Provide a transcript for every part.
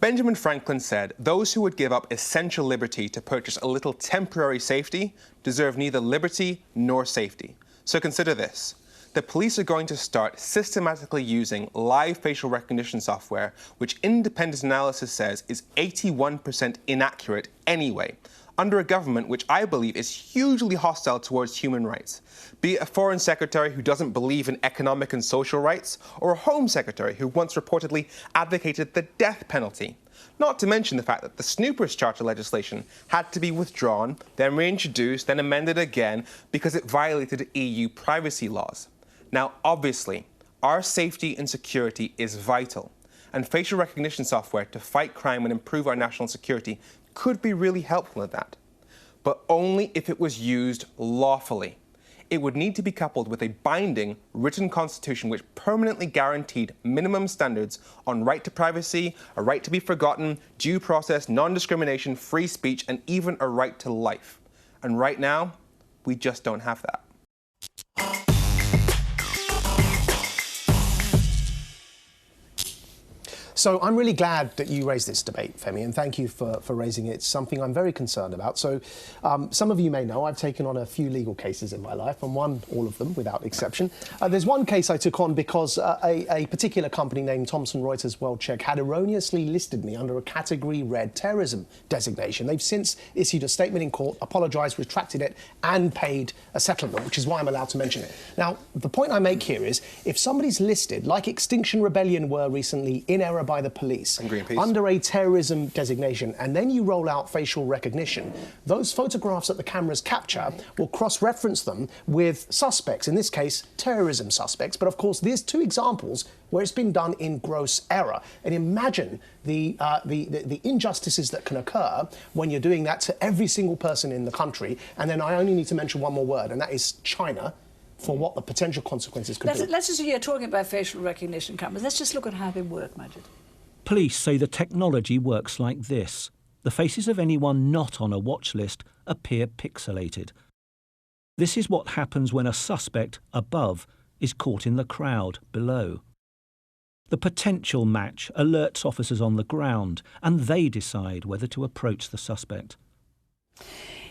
Benjamin Franklin said, "Those who would give up essential liberty to purchase a little temporary safety deserve neither liberty nor safety." So consider this. The police are going to start systematically using live facial recognition software, which independent analysis says is 81% inaccurate anyway, under a government which I believe is hugely hostile towards human rights, be it a foreign secretary who doesn't believe in economic and social rights, or a home secretary who once reportedly advocated the death penalty. Not to mention the fact that the Snoopers Charter legislation had to be withdrawn, then reintroduced, then amended again because it violated EU privacy laws. Now, obviously, our safety and security is vital, and facial recognition software to fight crime and improve our national security could be really helpful in that, but only if it was used lawfully. It would need to be coupled with a binding written constitution which permanently guaranteed minimum standards on right to privacy, a right to be forgotten, due process, non-discrimination, free speech, and even a right to life. And right now, we just don't have that. So I'm really glad that you raised this debate, Femi, and thank you for raising it. It's something I'm very concerned about. So some of you may know I've taken on a few legal cases in my life, and won all of them without exception. There's one case I took on because a particular company named Thomson Reuters WorldCheck had erroneously listed me under a Category Red terrorism designation. They've since issued a statement in court, apologised, retracted it, and paid a settlement, which is why I'm allowed to mention it. Now, the point I make here is, if somebody's listed, like Extinction Rebellion were recently, in error by the police, under a terrorism designation, and then you roll out facial recognition, those photographs that the cameras capture will cross-reference them with suspects, in this case, terrorism suspects. But of course, there's two examples where it's been done in gross error. And imagine the injustices that can occur when you're doing that to every single person in the country. And then I only need to mention one more word, and that is China, for what the potential consequences could be. Let's just, you're talking about facial recognition cameras. Let's just look at how they work, Majid. Police say the technology works like this. The faces of anyone not on a watch list appear pixelated. This is what happens when a suspect above is caught in the crowd below. The potential match alerts officers on the ground, and they decide whether to approach the suspect.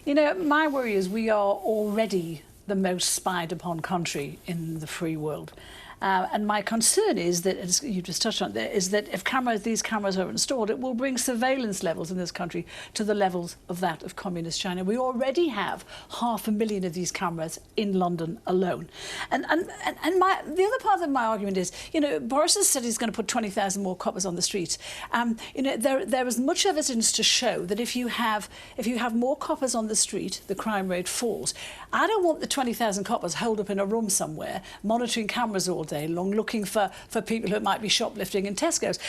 You know, my worry is we are already the most spied upon country in the free world. And my concern is that, as you just touched on there, is that if these cameras are installed, it will bring surveillance levels in this country to the levels of that of communist China. We already have 500,000 of these cameras in London alone. And the other part of my argument is, you know, Boris has said he's going to put 20,000 more coppers on the streets. You know, there is much evidence to show that if you have more coppers on the street, the crime rate falls. I don't want the 20,000 coppers holed up in a room somewhere, monitoring cameras all day long, looking for people who might be shoplifting in Tesco's.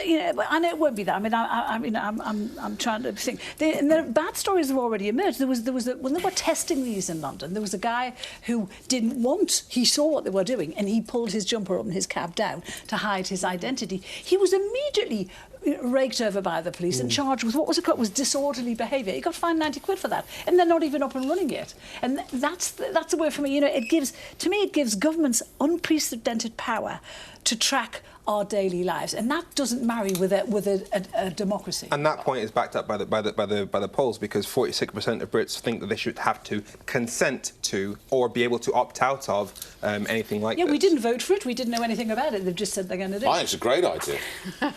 You know, I know it won't be that. I mean, I'm trying to think. And the bad stories have already emerged. When they were testing these in London, there was a guy who he saw what they were doing, and he pulled his jumper up and his cab down to hide his identity. He was immediately raked over by the police and charged with what was disorderly behaviour. He got fined 90 quid for that, and they're not even up and running yet. And that's the way for me. You know, it gives governments unprecedented power to track our daily lives, and that doesn't marry with a democracy. And that point is backed up by the polls, because 46% of Brits think that they should have to consent to or be able to opt out of anything like this. Yeah, we didn't vote for it. We didn't know anything about it. They've just said they're going to do it. I think it's a great idea.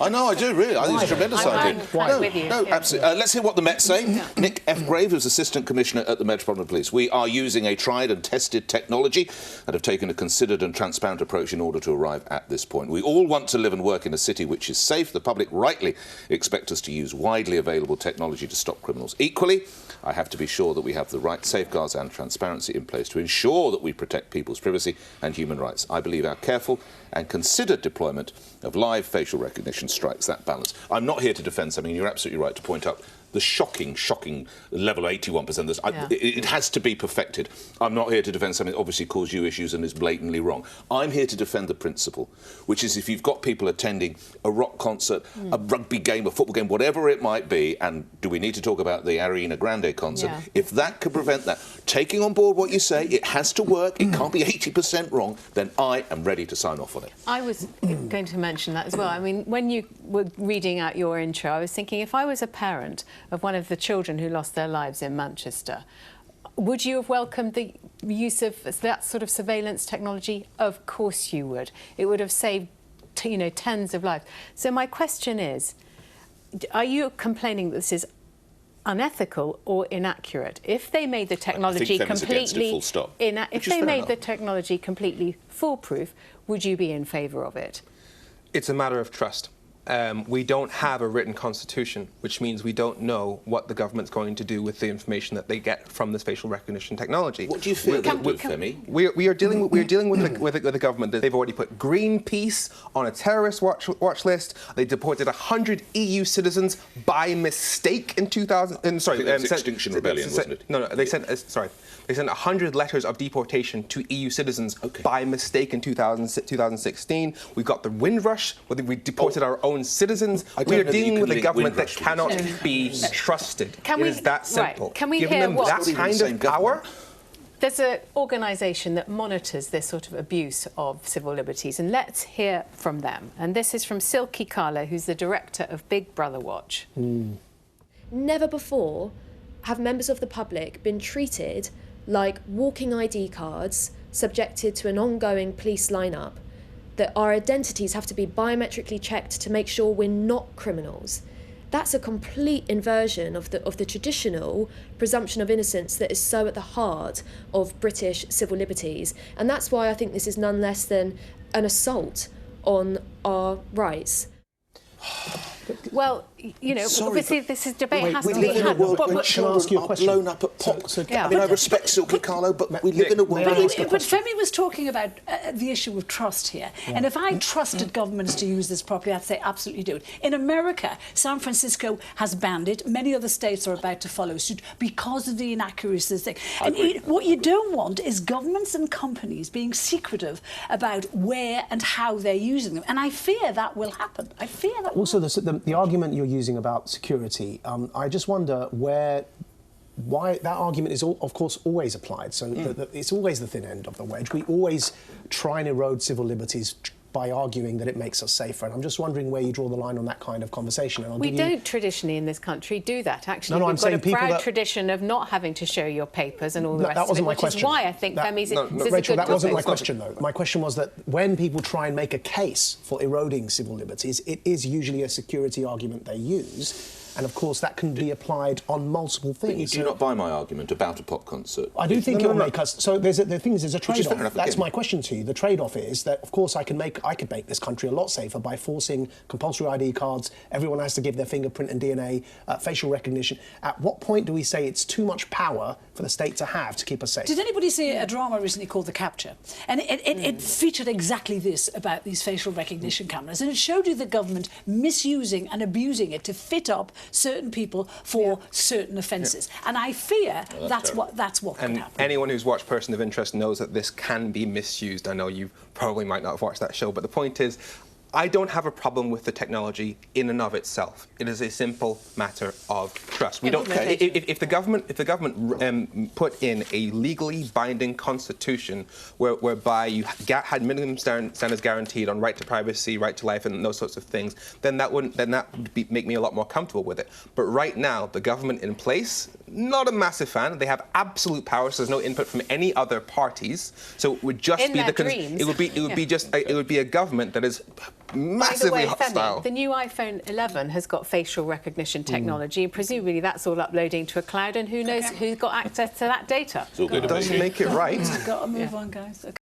I know, I do, really. I think it's a tremendous idea. I'm with you. No, absolutely. Let's hear what the Met say. Nick F. Grave, who's Assistant Commissioner at the Metropolitan Police. We are using a tried and tested technology and have taken a considered and transparent approach in order to arrive at this point. We all want to live and work in a city which is safe. The public rightly expect us to use widely available technology to stop criminals. Equally, I have to be sure that we have the right safeguards and transparency in place to ensure that we protect people's privacy and human rights. I believe our careful and considered deployment of live facial recognition strikes that balance. I'm not here to defend something. You're absolutely right to point up the shocking level of 81%. It has to be perfected. I'm not here to defend something that obviously caused you issues and is blatantly wrong. I'm here to defend the principle, which is if you've got people attending a rock concert, a rugby game, a football game, whatever it might be, and do we need to talk about the Ariana Grande concert? Yeah. If that could prevent that, taking on board what you say, it has to work, it can't be 80% wrong, then I am ready to sign off on it. I was going to mention that as well. I mean, when you were reading out your intro, I was thinking if I was a parent of one of the children who lost their lives in Manchester, would you have welcomed the use of that sort of surveillance technology? Of course you would. It would have saved, you know, tens of lives. So my question is, are you complaining that this is unethical or inaccurate? If they made the technology completely the technology completely foolproof, would you be in favour of it? It's a matter of trust. We don't have a written constitution, which means we don't know what the government's going to do with the information that they get from this facial recognition technology. What do you feel that would, Femi? We are dealing with a government that they've already put Greenpeace on a terrorist watch list. They deported 100 EU citizens by mistake in 2000. Sorry, Extinction Rebellion, wasn't it? No, they sent. They sent 100 letters of deportation to EU citizens by mistake in 2016. We've got the Windrush, where we deported our own citizens. We are dealing with a government that cannot be trusted. It is that simple. Right. Can we Giving hear them what... that kind of power? There's an organisation that monitors this sort of abuse of civil liberties, and let's hear from them. And this is from Silky Carlo, who's the director of Big Brother Watch. Never before have members of the public been treated like walking ID cards subjected to an ongoing police lineup, that our identities have to be biometrically checked to make sure we're not criminals. That's a complete inversion of the traditional presumption of innocence that is so at the heart of British civil liberties. And that's why I think this is none less than an assault on our rights. Well, you know, obviously this is debate has to we be live in a had. world where children are blown up at pop. I mean, I respect Silky Carlo, but we live in a world where... But Femi was talking about the issue of trust here. And if I trusted governments to use this properly, I'd say absolutely do it. In America, San Francisco has banned it. Many other states are about to follow suit because of the inaccuracies. And what you don't want is governments and companies being secretive about where and how they're using them. And I fear that will happen. I fear that will happen. Also, the argument you're using about security, I just wonder why that argument is, of course, always applied. So it's always the thin end of the wedge. We always try and erode civil liberties by arguing that it makes us safer. And I'm just wondering where you draw the line on that kind of conversation. And we don't traditionally in this country do that. Actually, we've got a proud tradition of not having to show your papers and all the rest of it, which is why I think Femi's Rachel, that wasn't my question, though. My question was that when people try and make a case for eroding civil liberties, it is usually a security argument they use. And, of course, that can be applied on multiple things. But you do not buy my argument about a pop concert. I do think it will make us... So the thing is, there's a trade-off. That's my question to you. The trade-off is that, of course, I could make this country a lot safer by forcing compulsory ID cards. Everyone has to give their fingerprint and DNA, facial recognition. At what point do we say it's too much power for the state to have to keep us safe? Did anybody see a drama recently called The Capture? And it featured exactly this about these facial recognition cameras. And it showed you the government misusing and abusing it to fit up certain people for certain offences. And I fear that's what can happen. Anyone who's watched Person of Interest knows that this can be misused. I know you probably might not have watched that show, but the point is, I don't have a problem with the technology in and of itself. It is a simple matter of trust. We don't. If the government put in a legally binding constitution whereby you had minimum standards guaranteed on right to privacy, right to life, and those sorts of things, then that would make me a lot more comfortable with it. But right now, the government in place, not a massive fan. They have absolute power, so there's no input from any other parties. So it would just be it would be a government that is massively hostile. Femi, the new iPhone 11 has got facial recognition technology, and presumably that's all uploading to a cloud, and who knows who's got access to that data. It doesn't make it right. Got to move on, guys. Okay.